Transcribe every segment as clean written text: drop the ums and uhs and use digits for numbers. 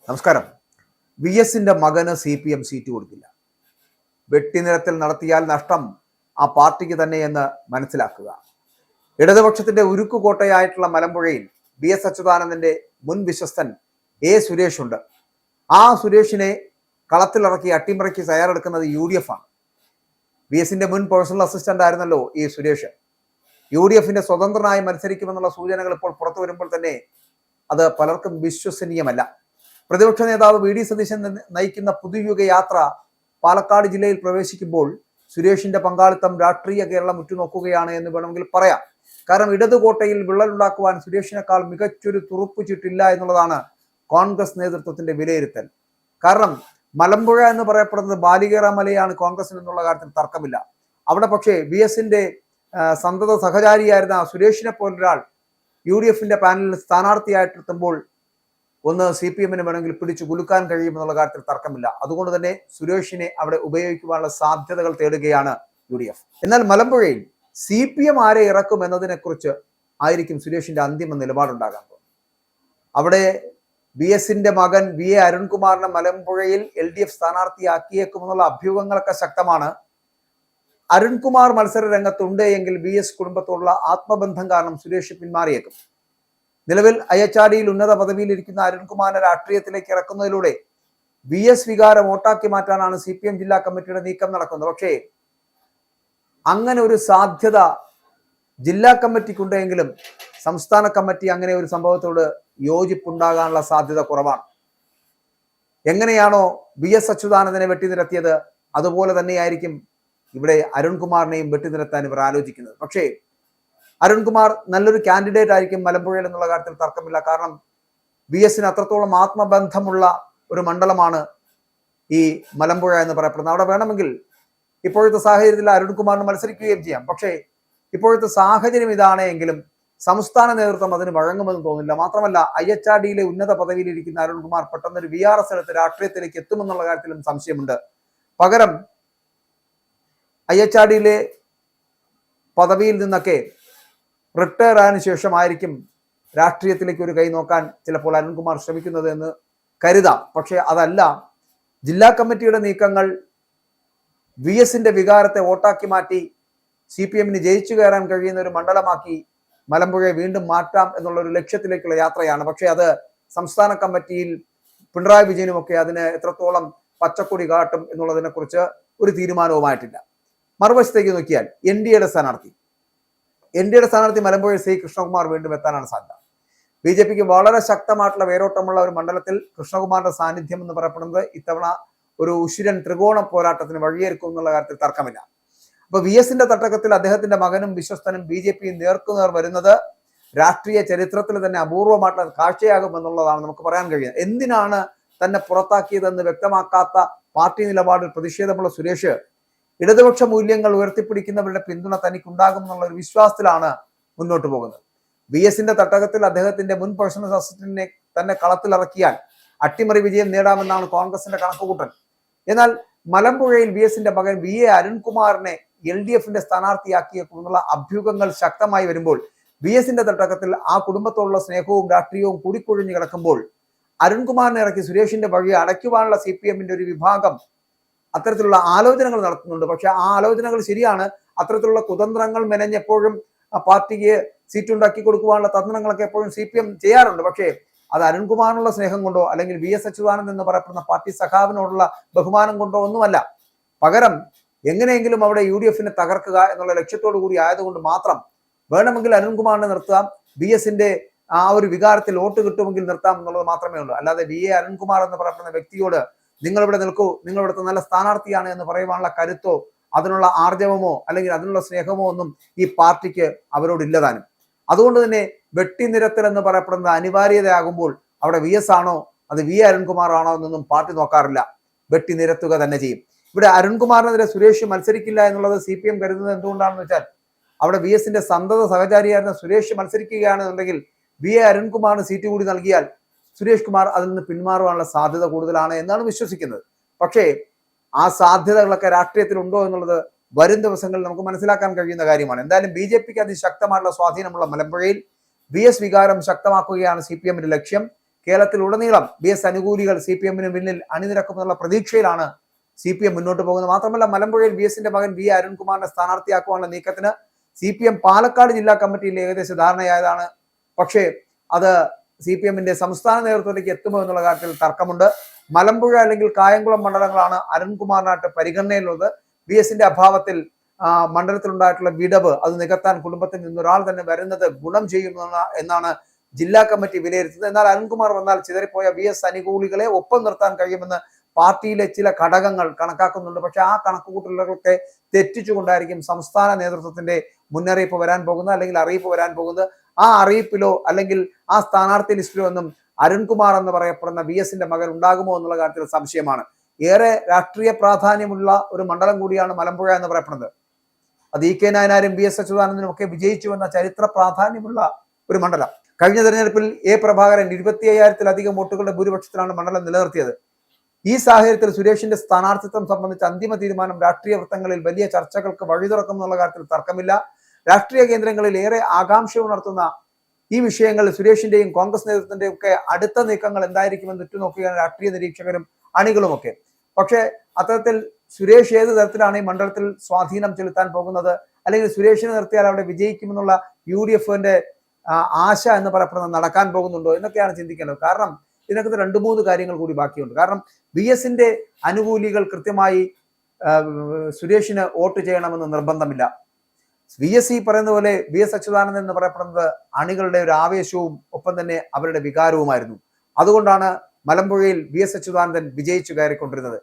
നമസ്കാരം. വി എസിന്റെ മകന് CPM സീറ്റ് കൊടുക്കില്ല. വെട്ടിനിരത്തൽ നടത്തിയാൽ നഷ്ടം ആ പാർട്ടിക്ക് തന്നെയെന്ന് മനസ്സിലാക്കുക. ഇടതുപക്ഷത്തിന്റെ ഉരുക്കുകോട്ടയായിട്ടുള്ള മലമ്പുഴയിൽ BS അച്യുതാനന്ദന്റെ മുൻ വിശ്വസ്തൻ സുരേഷ് ഉണ്ട്. ആ സുരേഷിനെ കളത്തിലിറക്കി അട്ടിമറിക്ക് തയ്യാറെടുക്കുന്നത് UDF ആണ്. BSന്റെ മുൻ പേഴ്സണൽ അസിസ്റ്റന്റ് ആയിരുന്നല്ലോ ഈ സുരേഷ്. UDFന്റെ സ്വതന്ത്രനായി മത്സരിക്കുമെന്നുള്ള സൂചനകൾ ഇപ്പോൾ പുറത്തു വരുമ്പോൾ തന്നെ അത് പലർക്കും വിശ്വസനീയമല്ല. പ്രതിപക്ഷ നേതാവ് VD സതീശൻ നയിക്കുന്ന പുതുയുഗ യാത്ര പാലക്കാട് ജില്ലയിൽ പ്രവേശിക്കുമ്പോൾ സുരേഷിന്റെ പങ്കാളിത്തം രാഷ്ട്രീയ കേരളം ഉറ്റുനോക്കുകയാണ് എന്ന് വേണമെങ്കിൽ പറയാം. കാരണം ഇടതുകോട്ടയിൽ വിള്ളലുണ്ടാക്കുവാൻ സുരേഷിനേക്കാൾ മികച്ചൊരു തുറുപ്പുചീട്ടില്ല എന്നുള്ളതാണ് കോൺഗ്രസ് നേതൃത്വത്തിന്റെ വിലയിരുത്തൽ. കാരണം മലമ്പുഴ എന്ന് പറയപ്പെടുന്നത് ബാലികേറ മലയാണ് കോൺഗ്രസിന് എന്നുള്ള കാര്യത്തിൽ തർക്കമില്ല. അവിടെ പക്ഷേ BSന്റെ സന്തത സഹചാരിയായിരുന്ന സുരേഷിനെ പോലൊരാൾ UDFന്റെ പാനലിൽ സ്ഥാനാർത്ഥിയായിട്ടെത്തുമ്പോൾ ഒന്ന് CPMന് വേണമെങ്കിൽ പിടിച്ചു കുലുക്കാൻ കഴിയുമെന്നുള്ള കാര്യത്തിൽ തർക്കമില്ല. അതുകൊണ്ട് തന്നെ സുരേഷിനെ അവിടെ ഉപയോഗിക്കുവാനുള്ള സാധ്യതകൾ തേടുകയാണ് UDF. എന്നാൽ മലമ്പുഴയിൽ CPM ആരെ ഇറക്കും എന്നതിനെ കുറിച്ച് ആയിരിക്കും സുരേഷിന്റെ അന്തിമ നിലപാടുണ്ടാകാൻ പോകുന്നത്. അവിടെ BSന്റെ മകൻ VA അരുൺകുമാറിനെ മലമ്പുഴയിൽ LDF സ്ഥാനാർത്ഥിയാക്കിയേക്കുമെന്നുള്ള അഭ്യൂഹങ്ങളൊക്കെ ശക്തമാണ്. അരുൺകുമാർ മത്സര രംഗത്തുണ്ട് എങ്കിൽ BS കുടുംബത്തോടുള്ള ആത്മബന്ധം കാരണം സുരേഷ് പിന്മാറിയേക്കും. നിലവിൽ അയ്യച്ചാടിയിൽ ഉന്നത പദവിയിൽ ഇരിക്കുന്ന അരുൺകുമാറിനെ രാഷ്ട്രീയത്തിലേക്ക് ഇറക്കുന്നതിലൂടെ BS വികാരം വോട്ടാക്കി മാറ്റാനാണ് CPM ജില്ലാ കമ്മിറ്റിയുടെ നീക്കം നടക്കുന്നത്. പക്ഷേ അങ്ങനെ ഒരു സാധ്യത ജില്ലാ കമ്മിറ്റിക്കുണ്ടെങ്കിലും സംസ്ഥാന കമ്മിറ്റി അങ്ങനെ ഒരു സംഭവത്തോട് യോജിപ്പുണ്ടാകാനുള്ള സാധ്യത കുറവാണ്. എങ്ങനെയാണോ BS അച്യുതാനന്ദനെ വെട്ടിനിരത്തിയത് അതുപോലെ തന്നെയായിരിക്കും ഇവിടെ അരുൺകുമാറിനെയും വെട്ടിനിരത്താൻ ഇവർ ആലോചിക്കുന്നത്. പക്ഷേ അരുൺകുമാർ നല്ലൊരു കാൻഡിഡേറ്റ് ആയിരിക്കും മലമ്പുഴയിൽ എന്നുള്ള കാര്യത്തിൽ തർക്കമില്ല. കാരണം BSന് അത്രത്തോളം ആത്മബന്ധമുള്ള ഒരു മണ്ഡലമാണ് ഈ മലമ്പുഴ എന്ന് പറയപ്പെടുന്നത്. അവിടെ വേണമെങ്കിൽ ഇപ്പോഴത്തെ സാഹചര്യത്തിൽ അരുൺകുമാറിന് മത്സരിക്കുകയും ചെയ്യാം. പക്ഷേ ഇപ്പോഴത്തെ സാഹചര്യം ഇതാണ് എങ്കിലും സംസ്ഥാന നേതൃത്വം അതിന് വഴങ്ങുമെന്ന് തോന്നുന്നില്ല. മാത്രമല്ല അയ്യച്ചാടിയിലെ ഉന്നത പദവിയിലിരിക്കുന്ന അരുൺകുമാർ പെട്ടെന്നൊരു VRS എടുത്ത് രാഷ്ട്രീയത്തിലേക്ക് എത്തുമെന്നുള്ള കാര്യത്തിലും സംശയമുണ്ട്. പകരം അയ്യച്ചാടിയിലെ പദവിയിൽ നിന്നൊക്കെ റിട്ടയർ ആയതിനു ശേഷമായിരിക്കും രാഷ്ട്രീയത്തിലേക്ക് ഒരു കൈ നോക്കാൻ ചിലപ്പോൾ അരുൺകുമാർ ശ്രമിക്കുന്നത് എന്ന് കരുതാം. പക്ഷെ അതല്ല, ജില്ലാ കമ്മിറ്റിയുടെ നീക്കങ്ങൾ BSന്റെ വികാരത്തെ വോട്ടാക്കി മാറ്റി CPMന് ജയിച്ചു കയറാൻ കഴിയുന്ന ഒരു മണ്ഡലമാക്കി മലമ്പുഴയെ വീണ്ടും മാറ്റാം എന്നുള്ള ഒരു ലക്ഷ്യത്തിലേക്കുള്ള യാത്രയാണ്. പക്ഷെ അത് സംസ്ഥാന കമ്മിറ്റിയിൽ പിണറായി വിജയനുമൊക്കെ അതിന് എത്രത്തോളം പച്ചക്കൊടി കാട്ടും എന്നുള്ളതിനെ കുറിച്ച് ഒരു തീരുമാനവുമായിട്ടില്ല. മറുവശത്തേക്ക് നോക്കിയാൽ NDAയുടെ സ്ഥാനാർത്ഥി മലമ്പുഴ C കൃഷ്ണകുമാർ വീണ്ടും എത്താനാണ് സാധ്യത. BJPക്ക് വളരെ ശക്തമായിട്ടുള്ള വേരോട്ടമുള്ള ഒരു മണ്ഡലത്തിൽ കൃഷ്ണകുമാറിന്റെ സാന്നിധ്യം എന്ന് പറയപ്പെടുന്നത് ഇത്തവണ ഒരു ഉശിരൻ ത്രികോണ പോരാട്ടത്തിന് വഴിയൊരുക്കും എന്നുള്ള കാര്യത്തിൽ തർക്കമില്ല. അപ്പൊ VSന്റെ തട്ടകത്തിൽ അദ്ദേഹത്തിന്റെ മകനും വിശ്വസ്തനും BJPയും നേർക്കുനേർ വരുന്നത് രാഷ്ട്രീയ ചരിത്രത്തിൽ തന്നെ അപൂർവമായിട്ടുള്ള കാഴ്ചയാകും എന്നുള്ളതാണ് നമുക്ക് പറയാൻ കഴിയുന്നത്. എന്തിനാണ് തന്നെ പുറത്താക്കിയതെന്ന് വ്യക്തമാക്കാത്ത പാർട്ടി നിലപാടിൽ പ്രതിഷേധമുള്ള സുരേഷ് ഇടതുപക്ഷ മൂല്യങ്ങൾ ഉയർത്തിപ്പിടിക്കുന്നവരുടെ പിന്തുണ തനിക്കുണ്ടാകും എന്നുള്ള ഒരു വിശ്വാസത്തിലാണ് മുന്നോട്ട് പോകുന്നത്. BSന്റെ തട്ടകത്തിൽ അദ്ദേഹത്തിന്റെ മുൻ പേഴ്സണൽ അസിസ്റ്റന്റിനെ തന്നെ കളത്തിലിറക്കിയാൽ അട്ടിമറി വിജയം നേടാമെന്നാണ് കോൺഗ്രസിന്റെ കണക്കുകൂട്ടൽ. എന്നാൽ മലമ്പുഴയിൽ BSന്റെ മകൻ VA അരുൺകുമാറിനെ LDFന്റെ സ്ഥാനാർത്ഥിയാക്കിയേക്കുമെന്നുള്ള അഭ്യൂഹങ്ങൾ ശക്തമായി വരുമ്പോൾ BSന്റെ തട്ടകത്തിൽ ആ കുടുംബത്തോടുള്ള സ്നേഹവും രാഷ്ട്രീയവും കൂടിക്കൊഴിഞ്ഞു കിടക്കുമ്പോൾ അരുൺകുമാറിനെ ഇറക്കി സുരേഷിന്റെ വഴി അടയ്ക്കുവാനുള്ള CPMന്റെ ഒരു വിഭാഗം അത്തരത്തിലുള്ള ആലോചനകൾ നടത്തുന്നുണ്ട്. പക്ഷെ ആ ആലോചനകൾ ശരിയാണ്. അത്തരത്തിലുള്ള കുതന്ത്രങ്ങൾ മെനഞ്ഞെപ്പോഴും പാർട്ടിക്ക് സീറ്റുണ്ടാക്കി കൊടുക്കുവാനുള്ള തന്ത്രങ്ങളൊക്കെ എപ്പോഴും CPM ചെയ്യാറുണ്ട്. പക്ഷേ അത് അരുൺകുമാറിനുള്ള സ്നേഹം കൊണ്ടോ അല്ലെങ്കിൽ BS അച്യുതാനന്ദൻ എന്ന് പറയപ്പെടുന്ന പാർട്ടി സഖാവിനോടുള്ള ബഹുമാനം കൊണ്ടോ ഒന്നുമല്ല. പകരം എങ്ങനെയെങ്കിലും അവിടെ UDFനെ തകർക്കുക എന്നുള്ള ലക്ഷ്യത്തോടു കൂടി ആയതുകൊണ്ട് മാത്രം വേണമെങ്കിൽ അരുൺകുമാറിനെ നിർത്താം, BSന്റെ ആ ഒരു വികാരത്തിൽ വോട്ട് കിട്ടുമെങ്കിൽ നിർത്താം എന്നുള്ളത് മാത്രമേ ഉള്ളൂ. അല്ലാതെ VA അരുൺകുമാർ എന്ന് പറയപ്പെടുന്ന വ്യക്തിയോട് നിങ്ങളിവിടെ നിൽക്കൂ, നിങ്ങളിവിടുത്തെ നല്ല സ്ഥാനാർത്ഥിയാണ് എന്ന് പറയുവാനുള്ള കരുത്തോ അതിനുള്ള ആർജവമോ അല്ലെങ്കിൽ അതിനുള്ള സ്നേഹമോ ഒന്നും ഈ പാർട്ടിക്ക് അവരോടില്ലതാനും. അതുകൊണ്ട് തന്നെ വെട്ടിനിരത്തൽ എന്ന് പറയപ്പെടുന്നത് അനിവാര്യതയാകുമ്പോൾ അവിടെ VS ആണോ അത് VA അരുൺകുമാർ ആണോ എന്നൊന്നും പാർട്ടി നോക്കാറില്ല, വെട്ടിനിരത്തുക തന്നെ ചെയ്യും. ഇവിടെ അരുൺകുമാറിനെതിരെ സുരേഷ് മത്സരിക്കില്ല എന്നുള്ളത് CPM കരുതുന്നത് എന്തുകൊണ്ടാണെന്ന് വെച്ചാൽ അവിടെ BSന്റെ സന്തത സഹചാരിയായിരുന്ന സുരേഷ് മത്സരിക്കുകയാണെന്നുണ്ടെങ്കിൽ VA അരുൺകുമാറിന് സീറ്റ് കൂടി നൽകിയാൽ സുരേഷ് കുമാർ അതിൽ നിന്ന് പിന്മാറുവാനുള്ള സാധ്യത കൂടുതലാണ് എന്നാണ് വിശ്വസിക്കുന്നത്. പക്ഷേ ആ സാധ്യതകളൊക്കെ രാഷ്ട്രീയത്തിലുണ്ടോ എന്നുള്ളത് വരും ദിവസങ്ങളിൽ നമുക്ക് മനസ്സിലാക്കാൻ കഴിയുന്ന കാര്യമാണ്. എന്തായാലും BJPക്ക് അതിശക്തമായിട്ടുള്ള സ്വാധീനമുള്ള മലമ്പുഴയിൽ BS വികാരം ശക്തമാക്കുകയാണ് CPMന്റെ ലക്ഷ്യം. കേരളത്തിൽ ഉടനീളം BS അനുകൂലികൾ CPM-ന് പിന്നിൽ അണിനിരക്കുമെന്നുള്ള പ്രതീക്ഷയിലാണ് CPM മുന്നോട്ട് പോകുന്നത്. മാത്രമല്ല മലമ്പുഴയിൽ BS-ന്റെ മകൻ V. അരുൺകുമാറിനെ സ്ഥാനാർത്ഥിയാക്കുവാനുള്ള നീക്കത്തിന് CPM പാലക്കാട് ജില്ലാ കമ്മിറ്റിയിൽ ഏകദേശം ധാരണയായതാണ്. പക്ഷേ അത് CPM-ന്റെ സംസ്ഥാന നേതൃത്വത്തിലേക്ക് എത്തുമോ എന്നുള്ള കാര്യത്തിൽ തർക്കമുണ്ട്. മലമ്പുഴ അല്ലെങ്കിൽ കായംകുളം മണ്ഡലങ്ങളാണ് അരുൺകുമാറിനായിട്ട് പരിഗണനയിലുള്ളത്. BS-ന്റെ അഭാവത്തിൽ മണ്ഡലത്തിലുണ്ടായിട്ടുള്ള വിടവ് അത് നികത്താൻ കുടുംബത്തിൽ നിന്നൊരാൾ തന്നെ വരുന്നത് ഗുണം എന്നാണ് ജില്ലാ കമ്മിറ്റി വിലയിരുത്തുന്നത്. എന്നാൽ അരുൺകുമാർ വന്നാൽ ചിതറിപ്പോയ BS അനുകൂലികളെ ഒപ്പം നിർത്താൻ കഴിയുമെന്ന് പാർട്ടിയിലെ ചില ഘടകങ്ങൾ കണക്കാക്കുന്നുണ്ട്. പക്ഷെ ആ കണക്കുകൂട്ടലുകളൊക്കെ തെറ്റിച്ചുകൊണ്ടായിരിക്കും സംസ്ഥാന നേതൃത്വത്തിന്റെ മുന്നറിയിപ്പ് വരാൻ പോകുന്നത്, അല്ലെങ്കിൽ അറിയിപ്പ് വരാൻ പോകുന്നത്. ആ അറിയിപ്പിലോ അല്ലെങ്കിൽ ആ സ്ഥാനാർത്ഥി ലിസ്റ്റിലോ ഒന്നും അരുൺകുമാർ എന്ന് പറയപ്പെടുന്ന BS-ന്റെ മകൻ ഉണ്ടാകുമോ എന്നുള്ള കാര്യത്തിൽ സംശയമാണ്. ഏറെ രാഷ്ട്രീയ പ്രാധാന്യമുള്ള ഒരു മണ്ഡലം കൂടിയാണ് മലമ്പുഴ എന്ന് പറയപ്പെടുന്നത്. അത് EK നായനാരും BS അച്യുതാനന്ദനും ഒക്കെ വിജയിച്ചു വന്ന ചരിത്ര പ്രാധാന്യമുള്ള ഒരു മണ്ഡലം. കഴിഞ്ഞ തെരഞ്ഞെടുപ്പിൽ A. പ്രഭാകരൻ 25,000-ലധികം വോട്ടുകളുടെ ഭൂരിപക്ഷത്തിലാണ് മണ്ഡലം നിലനിർത്തിയത്. ഈ സാഹചര്യത്തിൽ സുരേഷിന്റെ സ്ഥാനാർത്ഥിത്വം സംബന്ധിച്ച അന്തിമ തീരുമാനം രാഷ്ട്രീയ വൃത്തങ്ങളിൽ വലിയ ചർച്ചകൾക്ക് വഴി തുറക്കുമെന്നുള്ള കാര്യത്തിൽ തർക്കമില്ല. രാഷ്ട്രീയ കേന്ദ്രങ്ങളിൽ ഏറെ ആകാംക്ഷ ഉണർത്തുന്ന ഈ വിഷയങ്ങൾ സുരേഷിന്റെയും കോൺഗ്രസ് നേതൃത്വത്തിന്റെയും ഒക്കെ അടുത്ത നീക്കങ്ങൾ എന്തായിരിക്കുമെന്ന് ഉറ്റുനോക്കുകയാണ് രാഷ്ട്രീയ നിരീക്ഷകരും അണികളുമൊക്കെ. പക്ഷേ അത്തരത്തിൽ സുരേഷ് ഏത് തരത്തിലാണ് ഈ മണ്ഡലത്തിൽ സ്വാധീനം ചെലുത്താൻ പോകുന്നത്, അല്ലെങ്കിൽ സുരേഷിനെ നിർത്തിയാൽ അവിടെ വിജയിക്കുമെന്നുള്ള UDF-ന്റെ ആശ എന്ന് പറയപ്പെടുന്നത് നടക്കാൻ പോകുന്നുണ്ടോ എന്നൊക്കെയാണ് ചിന്തിക്കേണ്ടത്. കാരണം ഇതിനകത്ത് 2-3 കാര്യങ്ങൾ കൂടി ബാക്കിയുണ്ട്. കാരണം BS-ന്റെ അനുകൂലികൾ കൃത്യമായി സുരേഷിന് വോട്ട് ചെയ്യണമെന്ന് നിർബന്ധമില്ല. BS പറയുന്ന പോലെ BS അച്യുതാനന്ദൻ എന്ന് പറയപ്പെടുന്നത് അണികളുടെ ഒരു ആവേശവും ഒപ്പം തന്നെ അവരുടെ വികാരവുമായിരുന്നു. അതുകൊണ്ടാണ് മലമ്പുഴയിൽ BS അച്യുതാനന്ദൻ വിജയിച്ചു കയറിക്കൊണ്ടിരുന്നത്.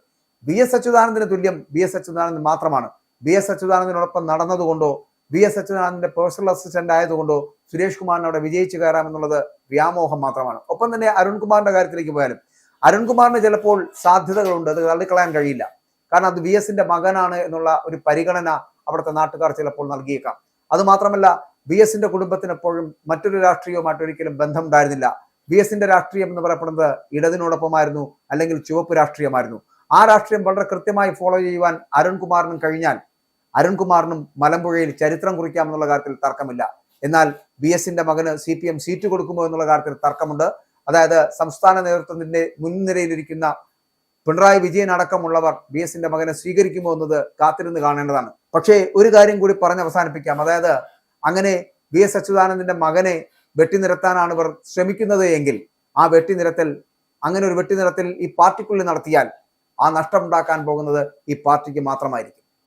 BS അച്യുതാനന്ദന് തുല്യം BS അച്യുതാനന്ദൻ മാത്രമാണ്. BS അച്യുതാനന്ദനോടൊപ്പം നടന്നതുകൊണ്ടോ BS അച്യുതാനന്ദന്റെ പേഴ്സണൽ അസിസ്റ്റന്റ് ആയതുകൊണ്ടോ സുരേഷ് കുമാറിന് അവിടെ വിജയിച്ചു കയറാമെന്നുള്ളത് വ്യാമോഹം മാത്രമാണ്. ഒപ്പം തന്നെ അരുൺകുമാറിന്റെ കാര്യത്തിലേക്ക് പോയാലും അരുൺകുമാറിന് ചിലപ്പോൾ സാധ്യതകളുണ്ട്, അത് തള്ളിക്കളയാൻ കഴിയില്ല. കാരണം അത് BS-ന്റെ മകനാണ് എന്നുള്ള ഒരു പരിഗണന അവിടുത്തെ നാട്ടുകാർ ചിലപ്പോൾ നൽകിയേക്കാം. അത് മാത്രമല്ല BS-ന്റെ കുടുംബത്തിന് എപ്പോഴും മറ്റൊരു രാഷ്ട്രീയവുമായിട്ട് ഒരിക്കലും ബന്ധം ഉണ്ടായിരുന്നില്ല. BS-ന്റെ രാഷ്ട്രീയം എന്ന് പറയപ്പെടുന്നത് ഇടതിനോടൊപ്പമായിരുന്നു, അല്ലെങ്കിൽ ചുവപ്പ് രാഷ്ട്രീയമായിരുന്നു. ആ രാഷ്ട്രീയം വളരെ കൃത്യമായി ഫോളോ ചെയ്യുവാൻ അരുൺകുമാറിനും കഴിഞ്ഞാൽ അരുൺകുമാറിനും മലമ്പുഴയിൽ ചരിത്രം കുറിക്കാമെന്നുള്ള കാര്യത്തിൽ തർക്കമില്ല. എന്നാൽ BS-ന്റെ മകന് CPM സീറ്റ് കൊടുക്കുമോ എന്നുള്ള കാര്യത്തിൽ തർക്കമുണ്ട്. അതായത് സംസ്ഥാന നേതൃത്വത്തിന്റെ മുൻനിരയിലിരിക്കുന്ന പിണറായി വിജയൻ അടക്കമുള്ളവർ BS-ന്റെ മകനെ സ്വീകരിക്കുമോ എന്നത് കാത്തിരുന്ന് കാണേണ്ടതാണ്. പക്ഷേ ഒരു കാര്യം കൂടി പറഞ്ഞ് അവസാനിപ്പിക്കാം. അതായത് അങ്ങനെ BS അച്യുതാനന്ദന്റെ മകനെ വെട്ടിനിരത്താനാണ് ഇവർ ശ്രമിക്കുന്നത് എങ്കിൽ ആ അങ്ങനെ ഒരു വെട്ടിനിരത്തൽ ഈ പാർട്ടിക്കുള്ളിൽ നടത്തിയാൽ ആ നഷ്ടമുണ്ടാക്കാൻ പോകുന്നത് ഈ പാർട്ടിക്ക് മാത്രമായിരിക്കും.